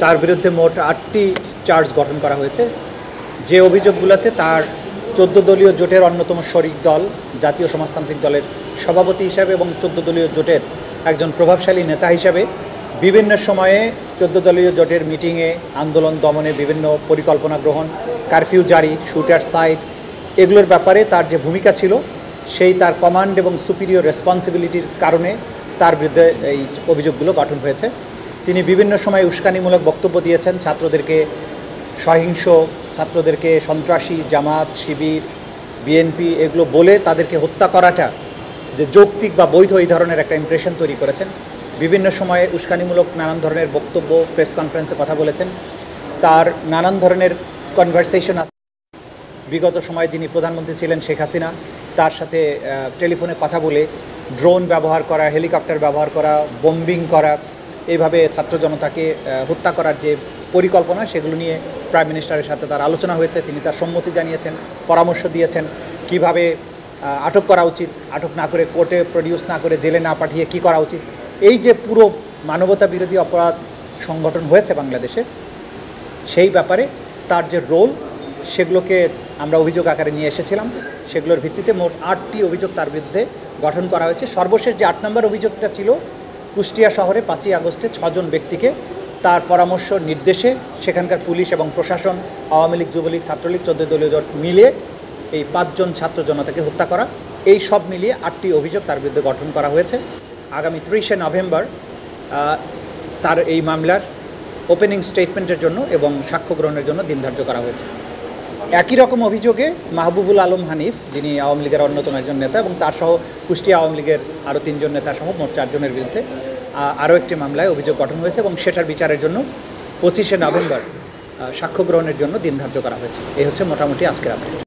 তার বিরুদ্ধে মোট ৮টি চার্জ গঠন করা হয়েছে, যে অভিযোগগুলোতে তার ১৪ দলীয় জোটের অন্যতম শরিক দল জাতীয় সমাজতান্ত্রিক দলের সভাপতি হিসাবে এবং ১৪ দলীয় জোটের একজন প্রভাবশালী নেতা হিসাবে বিভিন্ন সময়ে ১৪ দলীয় জোটের মিটিংয়ে আন্দোলন দমনে বিভিন্ন পরিকল্পনা গ্রহণ, কারফিউ জারি, শুটার সাইট, এগুলোর ব্যাপারে তার যে ভূমিকা ছিল সেই তার কমান্ড এবং সুপিরিয়র রেসপন্সিবিলিটির কারণে তার বিরুদ্ধে এই অভিযোগগুলো গঠন হয়েছে। তিনি বিভিন্ন সময় উস্কানিমূলক বক্তব্য দিয়েছেন, ছাত্রদেরকে সহিংস, ছাত্রদেরকে সন্ত্রাসী, জামাত, শিবির, বিএনপি এগুলো বলে তাদেরকে হত্যা করাটা যে যৌক্তিক বা বৈধ এই ধরনের একটা ইমপ্রেশন তৈরি করেছেন। বিভিন্ন সময়ে উস্কানিমূলক নানান ধরনের বক্তব্য, প্রেস কনফারেন্সে কথা বলেছেন। তার নানান ধরনের কনভারসেশন আছে। বিগত সময়ে যিনি প্রধানমন্ত্রী ছিলেন শেখ হাসিনা, তার সাথে টেলিফোনে কথা বলে ড্রোন ব্যবহার করা, হেলিকপ্টার ব্যবহার করা, বোম্বিং করা, এইভাবে ছাত্র জনতাকে হত্যা করার যে পরিকল্পনা, সেগুলো নিয়ে প্রাইম মিনিস্টারের সাথে তার আলোচনা হয়েছে। তিনি তার সম্মতি জানিয়েছেন, পরামর্শ দিয়েছেন কিভাবে আটক করা উচিত, আটক না করে কোর্টে প্রডিউস না করে জেলে না পাঠিয়ে কি করা উচিত। এই যে পুরো মানবতা বিরোধী অপরাধ সংগঠন হয়েছে বাংলাদেশে, সেই ব্যাপারে তার যে রোল, সেগুলোকে আমরা অভিযোগ আকারে নিয়ে এসেছিলাম। সেগুলোর ভিত্তিতে মোট ৮টি অভিযোগ তার বিরুদ্ধে গঠন করা হয়েছে। সর্বশেষ যে ৮ নম্বর অভিযোগটা ছিল, কুষ্টিয়া শহরে ৫ই আগস্টে ৬ জন ব্যক্তিকে তার পরামর্শ নির্দেশে সেখানকার পুলিশ এবং প্রশাসন, আওয়ামী লীগ, যুবলীগ, ছাত্রলীগ, ১৪ দলীয় জোট মিলিয়ে এই ৫ জন ছাত্র জনতাকে হত্যা করা, এই সব মিলিয়ে ৮টি অভিযোগ তার বিরুদ্ধে গঠন করা হয়েছে। আগামী ৩০শে নভেম্বর তার এই মামলার ওপেনিং স্টেটমেন্টের জন্য এবং সাক্ষ্য গ্রহণের জন্য দিন ধার্য করা হয়েছে। একই রকম অভিযোগে মাহবুবুল আলম হানিফ, যিনি আওয়ামী লীগের অন্যতম একজন নেতা, এবং তার সহ কুষ্টিয়া আওয়ামী লীগের আরও ৩ জন নেতা সহ মোট 4 জনের বিরুদ্ধে আরও একটি মামলায় অভিযোগ গঠন হয়েছে এবং সেটার বিচারের জন্য 25শে নভেম্বর সাক্ষ্য গ্রহণের জন্য দিন ধার্য করা হয়েছে। এই হচ্ছে মোটামুটি আজকের আপডেট।